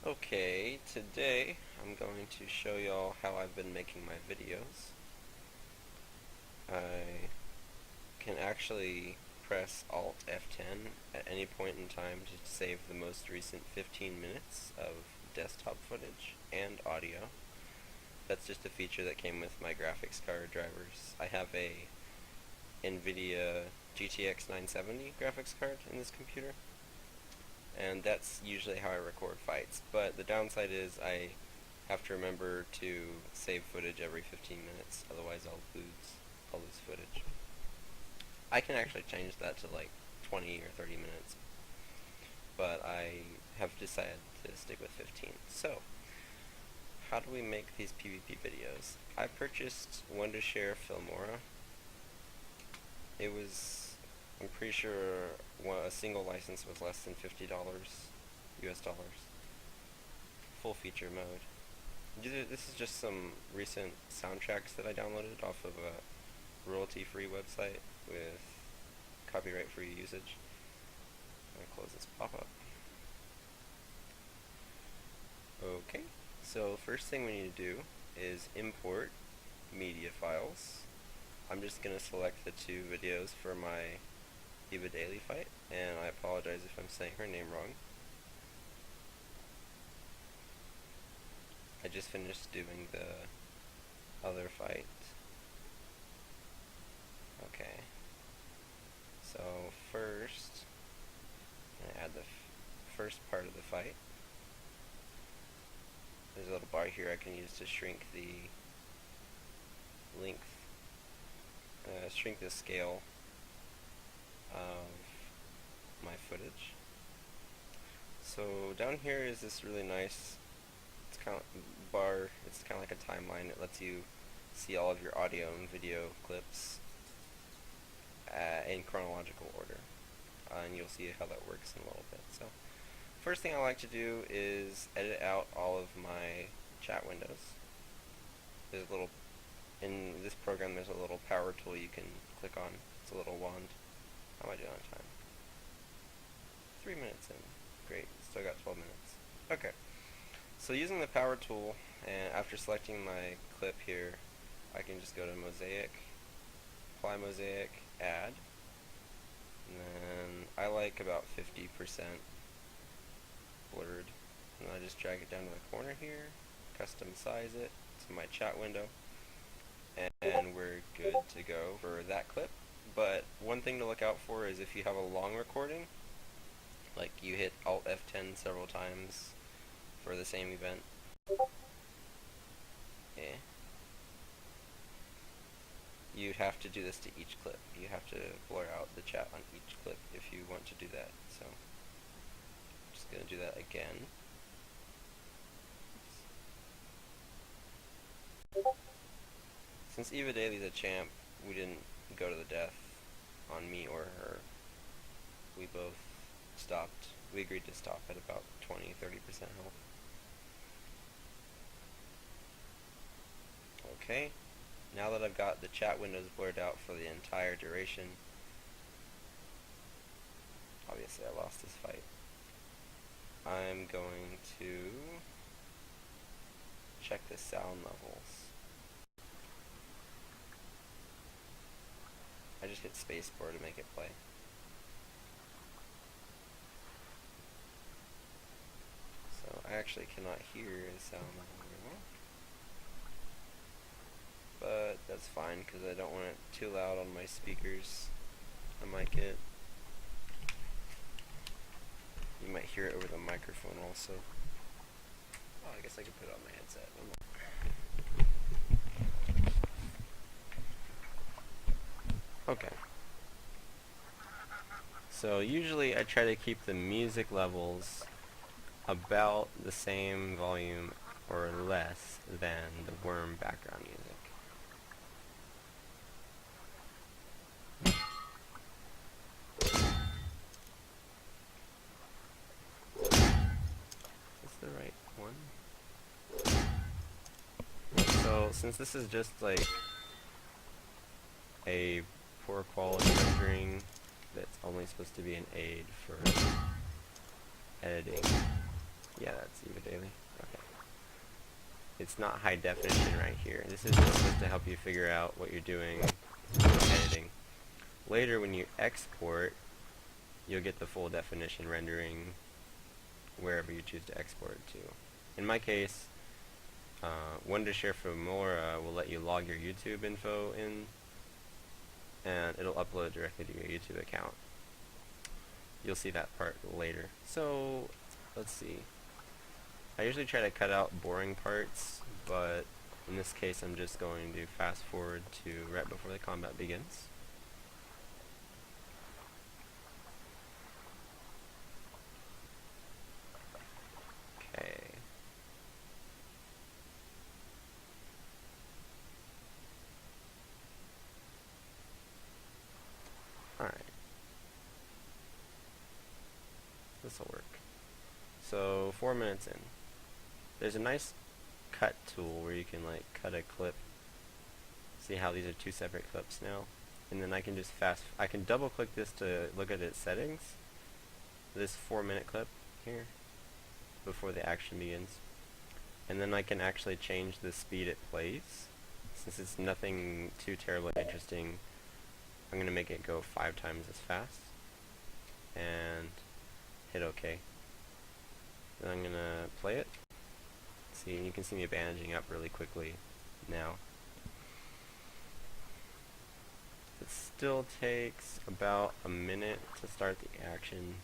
Okay, today I'm going to show y'all how I've been making my videos. I can actually press Alt F10 at any point in time to save the most recent 15 minutes of desktop footage and audio. That's just a feature that came with my graphics card drivers. I have a NVIDIA GTX 970 graphics card in this computer, and that's usually how I record fights. But the downside is I have to remember to save footage every 15 minutes, otherwise I'll lose footage. I can actually change that to like 20 or 30 minutes, but I have decided to stick with 15. So, how do we make these PvP videos? I purchased Wondershare Filmora. I'm pretty sure a single license was less than $50 US dollars. Full feature mode. This is just some recent soundtracks that I downloaded off of a royalty-free website with copyright-free usage. I'm going to close this pop-up. Okay, so first thing we need to do is import media files. I'm just going to select the two videos for my Eva Daily fight, and I apologize if I'm saying her name wrong. I just finished doing the other fight. Okay. So first, I'm going to add the first part of the fight. There's a little bar here I can use to shrink the length, shrink the scale of my footage. So down here is this really nice, it's kind of bar. It's kind of like a timeline. It lets you see all of your audio and video clips in chronological order, and you'll see how that works in a little bit. So first thing I like to do is edit out all of my chat windows. There's a little, in this program there's a little power tool you can click on. It's a little wand. How am I doing on time? 3 minutes in. Great, still got 12 minutes. Okay, so using the power tool, and after selecting my clip here, I can just go to Mosaic, apply Mosaic, add, and then I like about 50% blurred, and I just drag it down to the corner here, custom size it to my chat window, and we're good to go for that clip. But one thing to look out for is if you have a long recording, like you hit Alt F10 several times for the same event, you'd have to do this to each clip. You have to blur out the chat on each clip if you want to do that. So I'm just going to do that again. Since Eva Daly's a champ, we didn't go to the death on me or her. We both stopped. We agreed to stop at about 20-30% health. Okay, now that I've got the chat windows blurred out for the entire duration, obviously I lost this fight, I'm going to check the sound levels. I just hit spacebar to make it play. So I actually cannot hear the sound level very well, but that's fine because I don't want it too loud on my speakers. I might get, you might hear it over the microphone also. Oh, I guess I could put it on my headset. Okay. So usually I try to keep the music levels about the same volume or less than the Wurm background music. Is this the right one? So since this is just like a poor quality rendering that's only supposed to be an aid for editing, Yeah, that's Eva Daily. Okay. It's not high definition right here. This is just supposed to help you figure out what you're doing with editing. Later, when you export, you'll get the full definition rendering wherever you choose to export it to. In my case, Wondershare Filmora will let you log your YouTube info in, and it'll upload directly to your YouTube account. You'll see that part later. So, let's see. I usually try to cut out boring parts, but in this case I'm just going to fast forward to right before the combat begins. Okay. Alright. This'll work. So 4 minutes in. There's a nice cut tool where you can like cut a clip. See how these are two separate clips now? And then I can just I can double click this to look at its settings. This 4-minute clip here before the action begins. And then I can actually change the speed it plays. Since it's nothing too terribly interesting, I'm going to make it go 5 times as fast. And hit OK. Then I'm going to play it. See, you can see me bandaging up really quickly now. It still takes about a minute to start the action.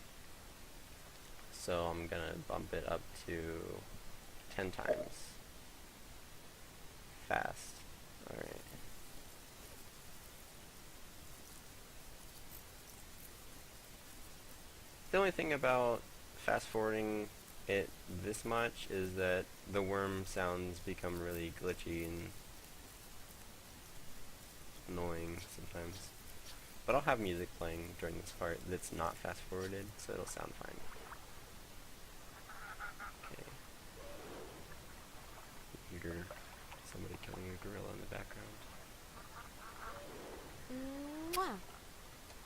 So I'm going to bump it up to 10 times fast. Alright. The only thing about fast forwarding it this much is that the Wurm sounds become really glitchy and annoying sometimes. But I'll have music playing during this part that's not fast forwarded, so it'll sound fine. Okay. Hear somebody killing a gorilla in the background. Mwah.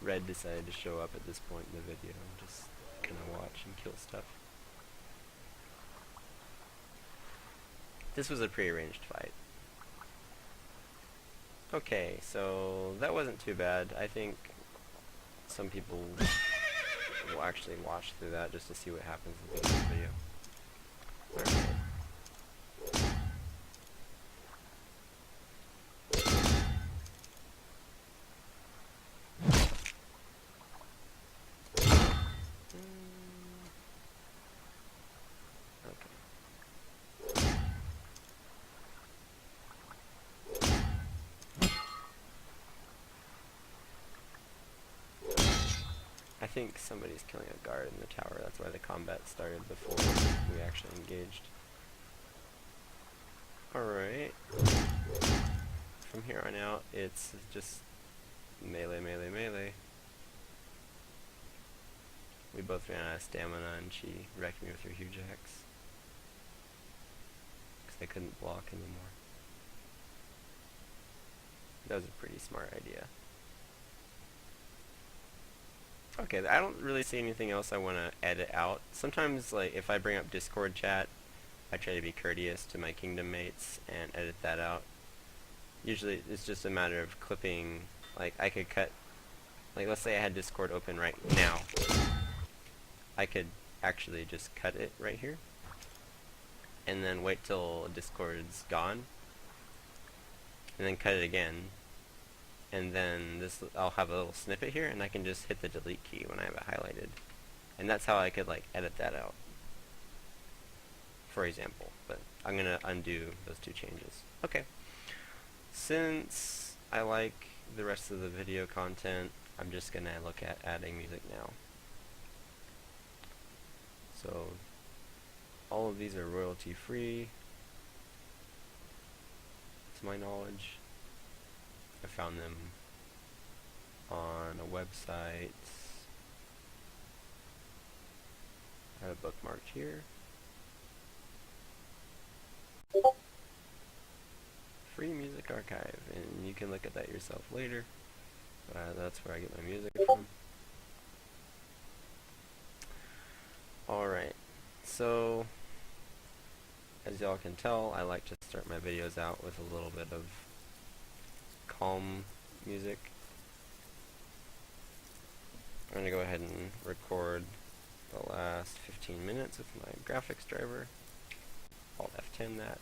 Red decided to show up at this point in the video and just kind of watch and kill stuff. This was a prearranged fight. Okay, so that wasn't too bad. I think some people will actually watch through that just to see what happens at the end of the video. Alright. I think somebody's killing a guard in the tower, that's why the combat started before we actually engaged. Alright. From here on out, it's just melee, melee, melee. We both ran out of stamina and she wrecked me with her huge axe. Because I couldn't block anymore. That was a pretty smart idea. Okay, I don't really see anything else I want to edit out. Sometimes, like, if I bring up Discord chat, I try to be courteous to my kingdom mates and edit that out. Usually, it's just a matter of clipping, like, I could cut, like, let's say I had Discord open right now. I could actually just cut it right here, and then wait till Discord's gone, and then cut it again. And then I'll have a little snippet here, and I can just hit the delete key when I have it highlighted. And that's how I could like edit that out, for example. But I'm going to undo those two changes. Okay. Since I like the rest of the video content, I'm just going to look at adding music now. So all of these are royalty free, to my knowledge. I found them on a website. I have it bookmarked here. Free Music Archive, and you can look at that yourself later. That's where I get my music from. Alright, So as y'all can tell, I like to start my videos out with a little bit of calm music. I'm going to go ahead and record the last 15 minutes with my graphics driver. Alt F10 that.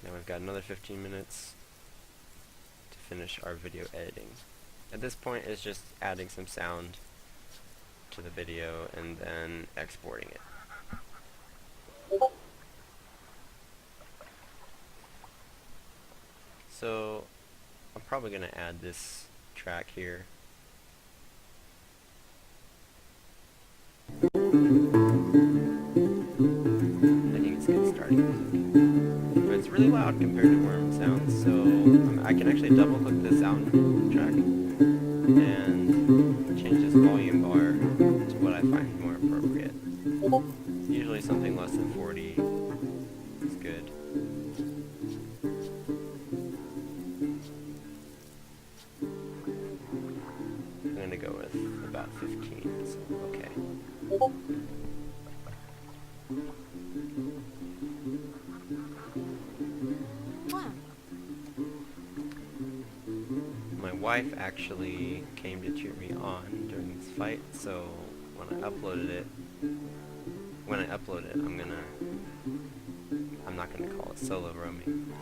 Now we've got another 15 minutes to finish our video editing. At this point, it's just adding some sound to the video and then exporting it. So I'm probably going to add this track here. I think it's good starting music. But it's really loud compared to Wurm sounds, so I can actually double click the soundtrack and change this volume bar to what I find more appropriate. Usually something less than 40 is good. I'm going to go with about 15, so okay. My wife actually came to cheer me on during this fight, so when I upload it, I'm not gonna call it solo roaming.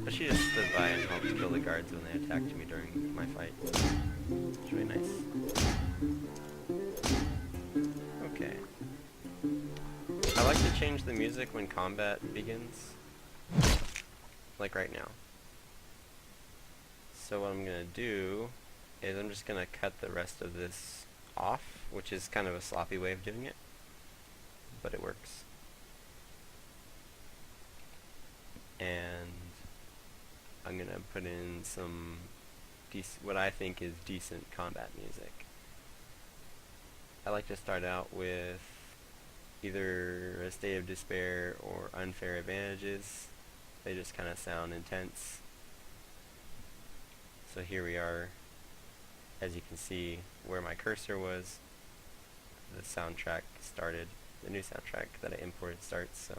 But she just stood by and helped kill the guards when they attacked me during my fight. It's really nice. Okay. I like to change the music when combat begins, like right now. So what I'm gonna do is I'm just gonna cut the rest of this off, which is kind of a sloppy way of doing it, but it works. And I'm gonna put in some what I think is decent combat music. I like to start out with either A State of Despair or Unfair Advantages. They just kind of sound intense. So here we are, as you can see where my cursor was, the soundtrack started, the new soundtrack that I imported starts, so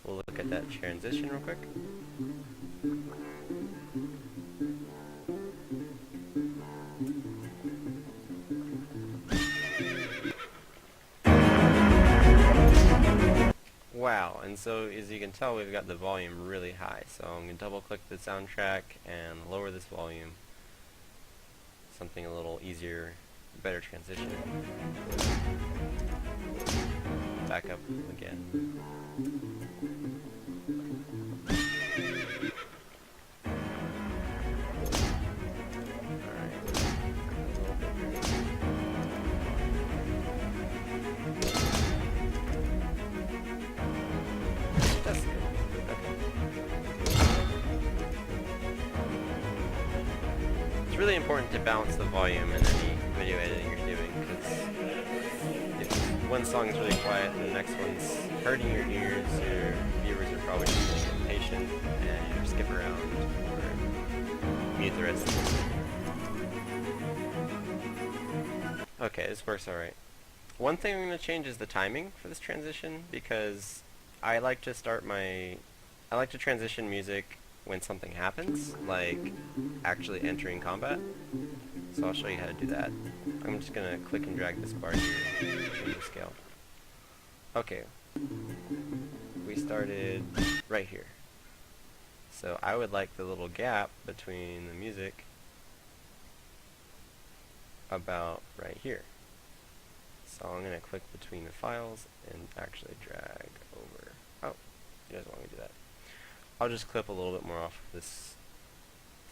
we'll look at that transition real quick. Wow, and so as you can tell, we've got the volume really high, so I'm going to double click the soundtrack and lower this volume. Something a little easier, better transition. Back up again. It's really important to balance the volume in any video editing you're doing, because if one song is really quiet and the next one's hurting your ears, your viewers are probably just going to get impatient and either skip around or mute the rest of it. Okay, this works alright. One thing I'm going to change is the timing for this transition, because I like to transition music when something happens, like actually entering combat. So I'll show you how to do that. I'm just gonna click and drag this bar here and change the scale. Okay, we started right here. So I would like the little gap between the music about right here. So I'm gonna click between the files and actually drag over. Oh, he doesn't want me to do that. I'll just clip a little bit more off of this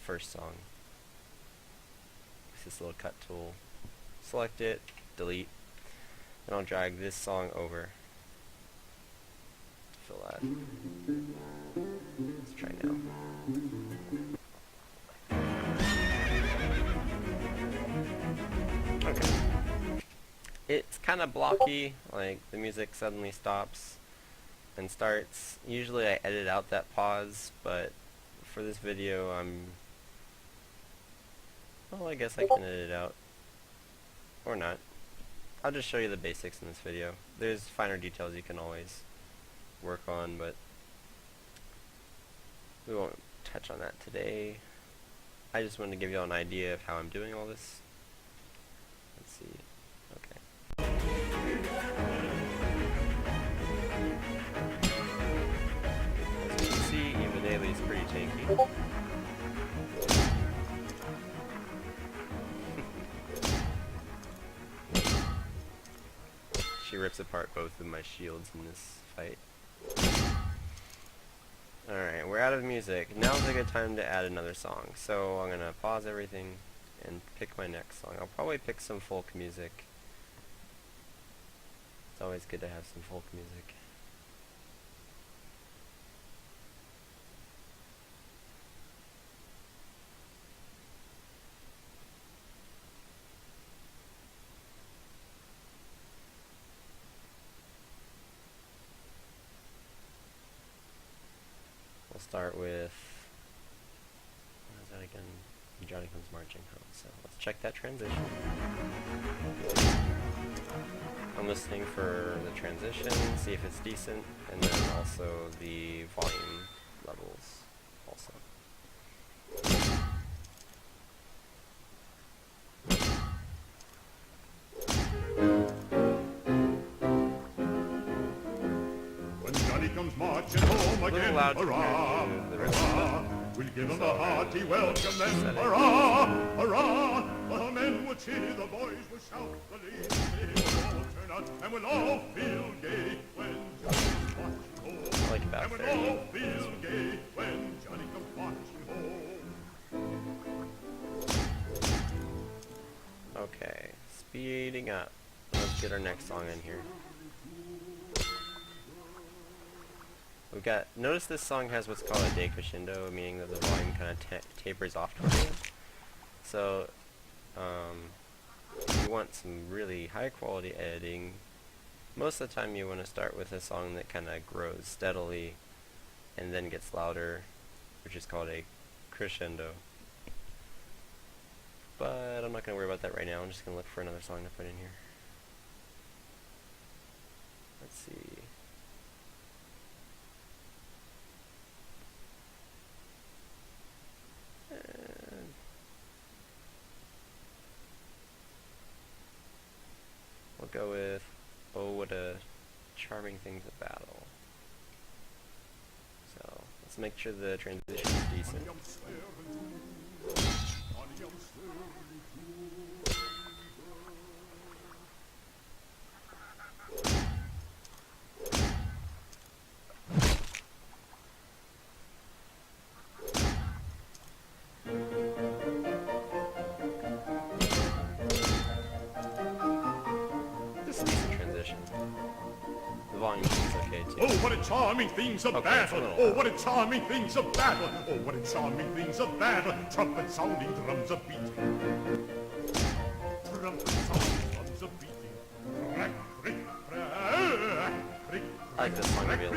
first song with this little cut tool. Select it, delete, and I'll drag this song over to fill that. Let's try now. Okay. It's kind of blocky, like the music suddenly stops and starts. Usually I edit out that pause, but for this video well, I guess I can edit it out. Or not. I'll just show you the basics in this video. There's finer details you can always work on, but we won't touch on that today. I just wanted to give you all an idea of how I'm doing all this. Let's see. Okay. As you can see, Eva Daily is pretty tanky. She rips apart both of my shields in this fight. Alright, we're out of music. Now's a good time to add another song. So I'm gonna pause everything and pick my next song. I'll probably pick some folk music. It's always good to have some folk music. We'll start with, what is that again? Johnny Comes Marching Home. So let's check that transition. I'm listening for the transition, see if it's decent, and then also the volume levels also. When Johnny comes marching home again, hurrah, hurrah, we'll give him a hearty welcome then, hurrah, hurrah. The men will cheer, the boys will shout, the ladies they will all turn out, and we'll all feel gay when Johnny comes marching home. I like about And we'll 30. all feel gay when Johnny comes marching home. Okay, speeding up. Let's get our next song in here. We've got, notice this song has what's called a decrescendo, meaning that the volume kind of tapers off toward the end. So, if you want some really high quality editing, most of the time you want to start with a song that kind of grows steadily and then gets louder, which is called a crescendo. But I'm not going to worry about that right now. I'm just going to look for another song to put in here. Let's see. We'll go with "Oh, What a Charming Thing's a Battle." So let's make sure the transition is decent. This is a decent transition. The volume is okay too. Oh, what a charming thing's a battle! Oh, what a charming thing's a battle! Oh, what a charming thing's a battle! Trumpet sounding, drums a beating. Trumpet sounding, drums a beating. Crack, crick, crack, crick. I like this song to be a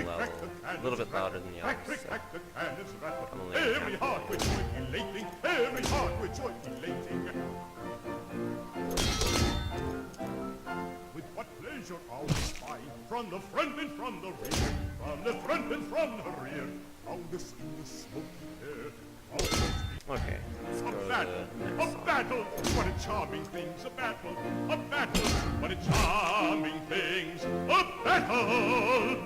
little bit louder than the Crack, others. crick, So. crack, the cannons rattle. I'm only on Every half heart with joy elating. Every heart with joy elating. With what pleasure I'll spy from the front and from the rear, from the front and from the rear, round us in the smoky air. Okay, let's go A to battle, the a next song. battle, what a charming thing's a battle, a battle, what a charming thing's a battle.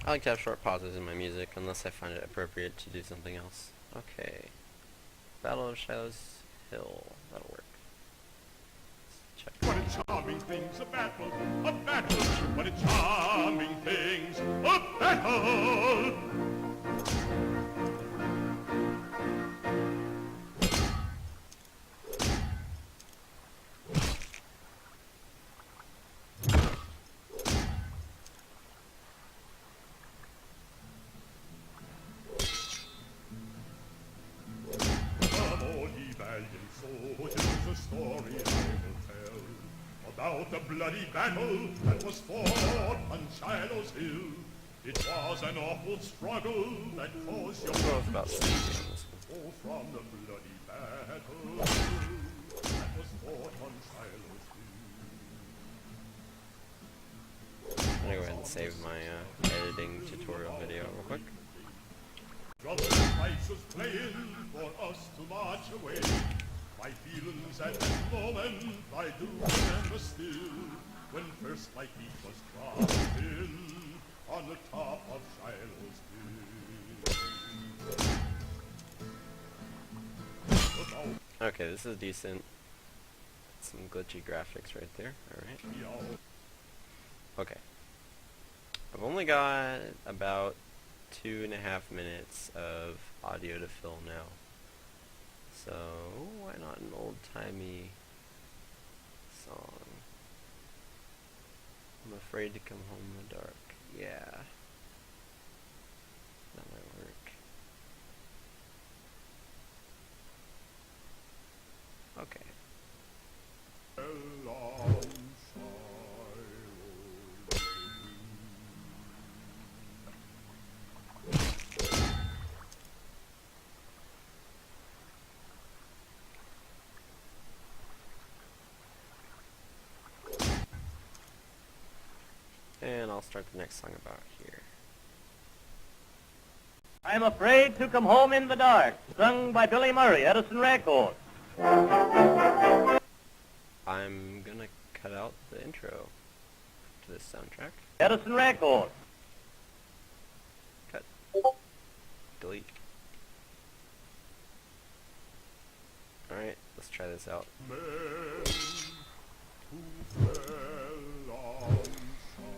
I like to have short pauses in my music unless I find it appropriate to do something else. Okay. Battle of Shiloh's Hill. That'll work. Let's check. What a charming thing's a battle, a battle, what a charming thing's a battle. Come all ye valiant soldiers, a story I will tell about the bloody battle that was fought on Shiloh's Hill. It was an awful struggle that caused your We'll go about 60 on this one. Oh, from the bloody battle that was fought on Shiloh's Hill. I'm gonna go ahead and save my editing tutorial video real quick. Drummer pipes was playing for us to march away. My feelings at that moment I do remember still, when first my feet was dropped in on the top of Shiloh's Hill. Okay, this is decent. Some glitchy graphics right there. Alright. Okay. I've only got about 2.5 minutes of audio to fill now. So, why not an old-timey song? I'm afraid to come home in the dark. Yeah. That might work. Okay. And I'll start the next song about here. I'm afraid to come home in the dark, sung by Billy Murray, Edison Records. I'm gonna cut out the intro to this soundtrack. Edison Records. Cut. Delete. Alright, let's try this out. Men who fell on Shiloh's Hill.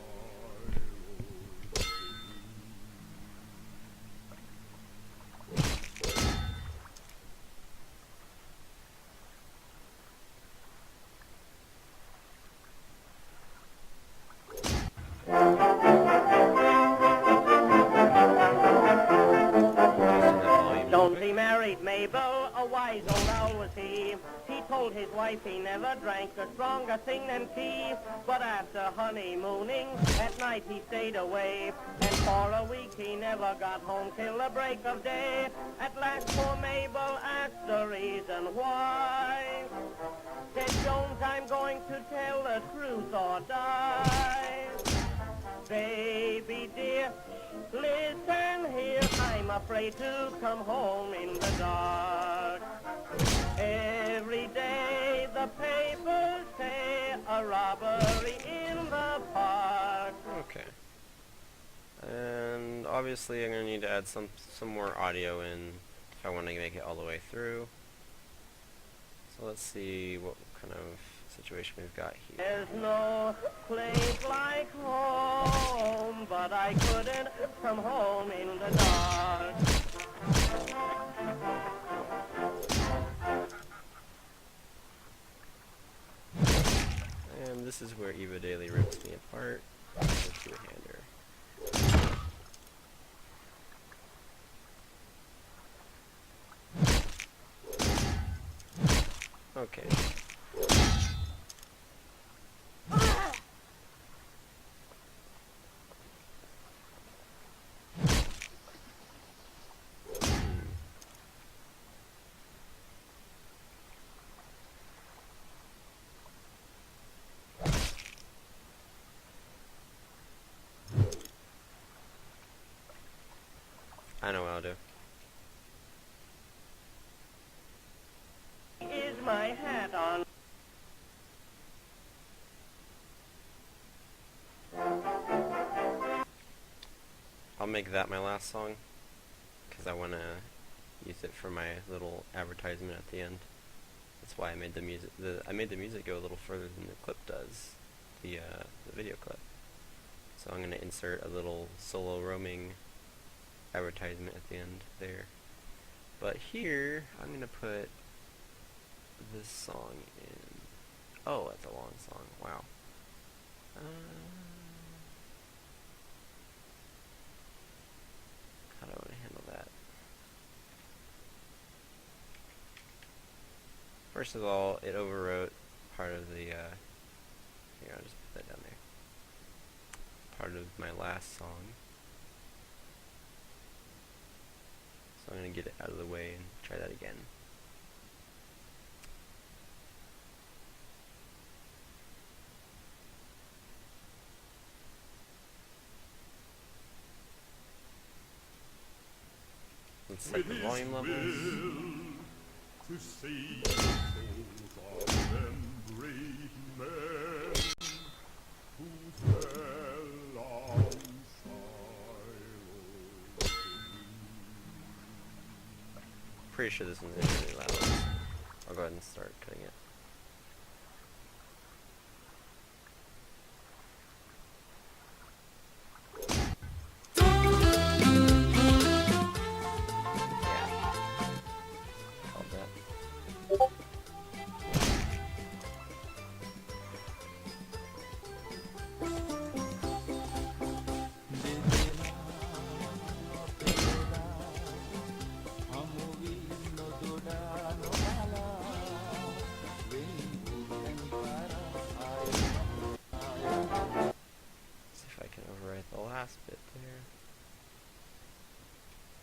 Jonesy married Mabel, a wise old owl was he. He told his wife he never drank a stronger thing than tea. But after honeymooning, at night he stayed away. And for a week he never got home till the break of day. At last poor Mabel asked the reason why. Said Jones, I'm going to tell the truth or die. Baby dear, listen here, I'm afraid to come home in the dark. Every day the papers say a robbery in the park. Okay. And obviously I'm gonna need to add some more audio in if I want to make it all the way through. So let's see what kind of situation we've got here. There's no place like home, but I couldn't come home in the dark. And this is where Eva Daily rips me apart. The two-hander. Okay. I know what I'll do. Is my hat on? I'll make that my last song, because I want to use it for my little advertisement at the end. That's why I made the music. I made the music go a little further than the clip does, the video clip. So I'm going to insert a little solo roaming advertisement at the end there. But here, I'm going to put this song in. Oh, that's a long song. Wow. How do I want to handle that? First of all, it overwrote part of the Here, I'll just put that down there. Part of my last song. So I'm going to get it out of the way and try that again. Let's set the volume levels. To see the souls of them great men who fell on Shiloh's Pretty sure this one's gonna be really loud. I'll go ahead and start cutting it. Bit there.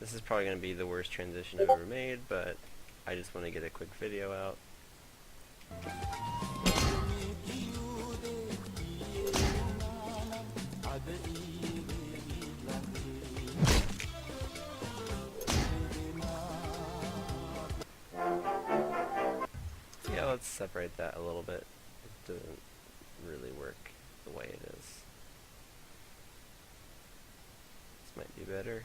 This is probably going to be the worst transition I've ever made, but I just want to get a quick video out. Yeah, let's separate that a little bit. It doesn't really work the way it is. Might be better.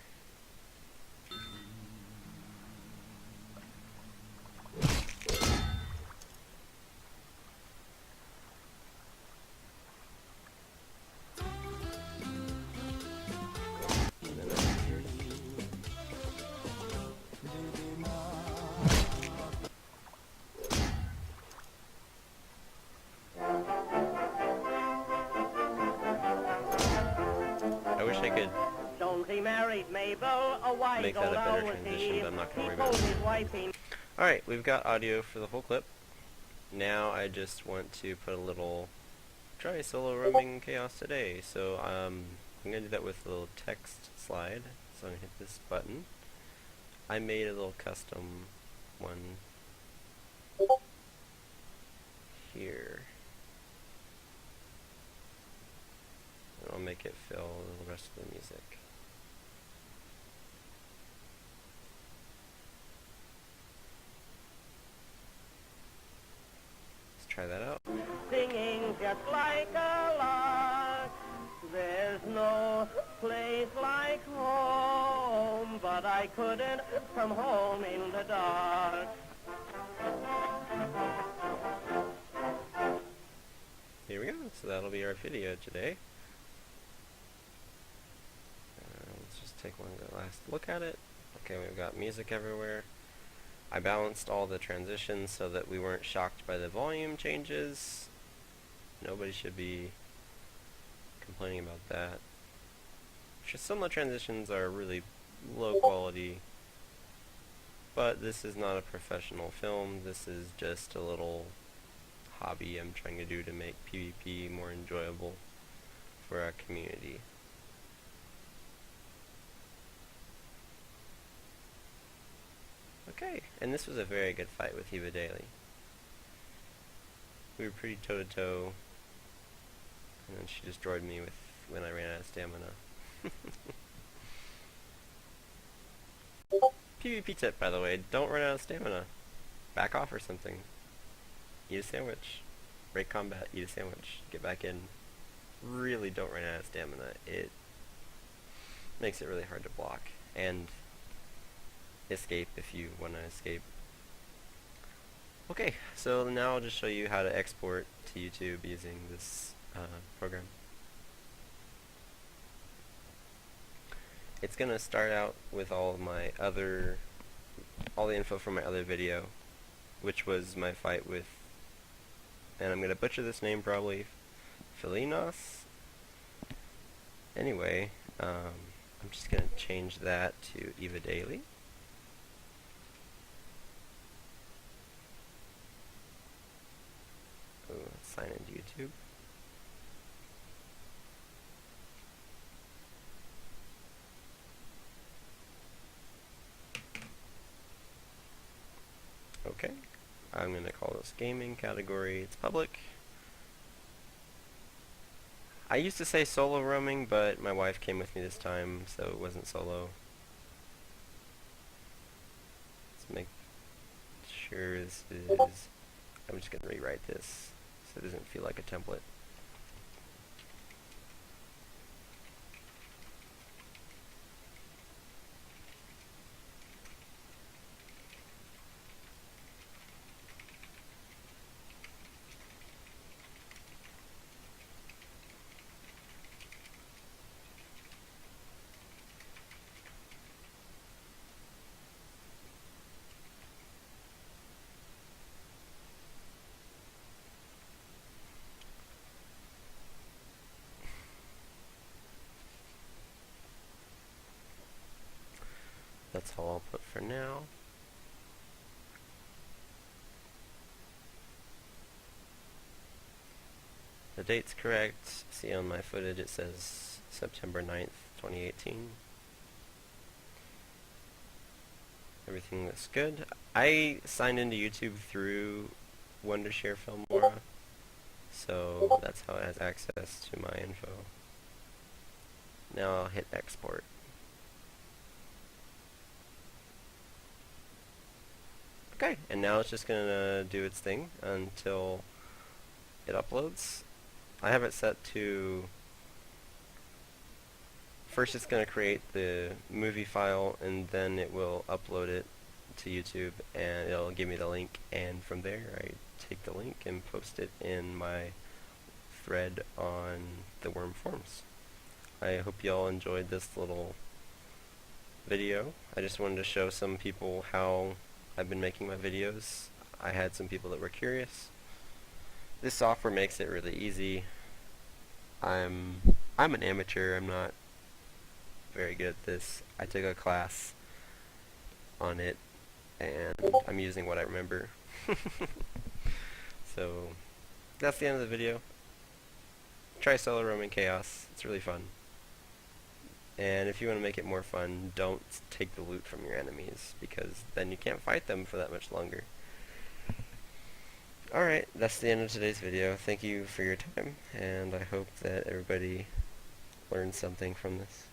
I wish I could Married Mabel, a wise make that a better transition, but I'm not going to worry about it. Alright, we've got audio for the whole clip. Now I just want to put a little try solo roaming chaos today. So I'm going to do that with a little text slide. So I'm going to hit this button. I made a little custom one here. And I'll make it fill the rest of the music. Try that out. Singing just like a lark. There's no place like home, but I couldn't come home in the dark. Here we go. So that'll be our video today. Let's just take one last look at it. Okay, we've got music everywhere. I balanced all the transitions so that we weren't shocked by the volume changes. Nobody should be complaining about that. Just some of the transitions are really low quality, but this is not a professional film. This is just a little hobby I'm trying to do to make PvP more enjoyable for our community. Okay, and this was a very good fight with Eva Daly. We were pretty toe-to-toe, and then she destroyed me when I ran out of stamina. PvP tip, by the way, don't run out of stamina. Back off or something. Eat a sandwich. Break combat, eat a sandwich. Get back in. Really don't run out of stamina. It makes it really hard to block. And escape if you want to escape. Okay, so now I'll just show you how to export to YouTube using this program. It's gonna start out with all the info from my other video, which was my fight with, and I'm gonna butcher this name probably, Filinos. Anyway, I'm just gonna change that to Eva Daly. Let's sign into YouTube. Okay, I'm going to call this gaming category. It's public. I used to say solo roaming, but my wife came with me this time, so it wasn't solo. Let's make sure this is... I'm just going to rewrite this so it doesn't feel like a template. That's all I'll put for now. The date's correct. See on my footage it says September 9th, 2018. Everything looks good. I signed into YouTube through Wondershare Filmora, so that's how it has access to my info. Now I'll hit export. Okay, and now it's just gonna do its thing until it uploads. I have it set to... First it's going to create the movie file, and then it will upload it to YouTube, and it'll give me the link, and from there I take the link and post it in my thread on the Wurm forums. I hope y'all enjoyed this little video. I just wanted to show some people how I've been making my videos. I had some people that were curious. This software makes it really easy. I'm an amateur. I'm not very good at this. I took a class on it, and I'm using what I remember. So that's the end of the video. Try solo roaming chaos. It's really fun. And if you want to make it more fun, don't take the loot from your enemies, because then you can't fight them for that much longer. Alright, that's the end of today's video. Thank you for your time, and I hope that everybody learned something from this.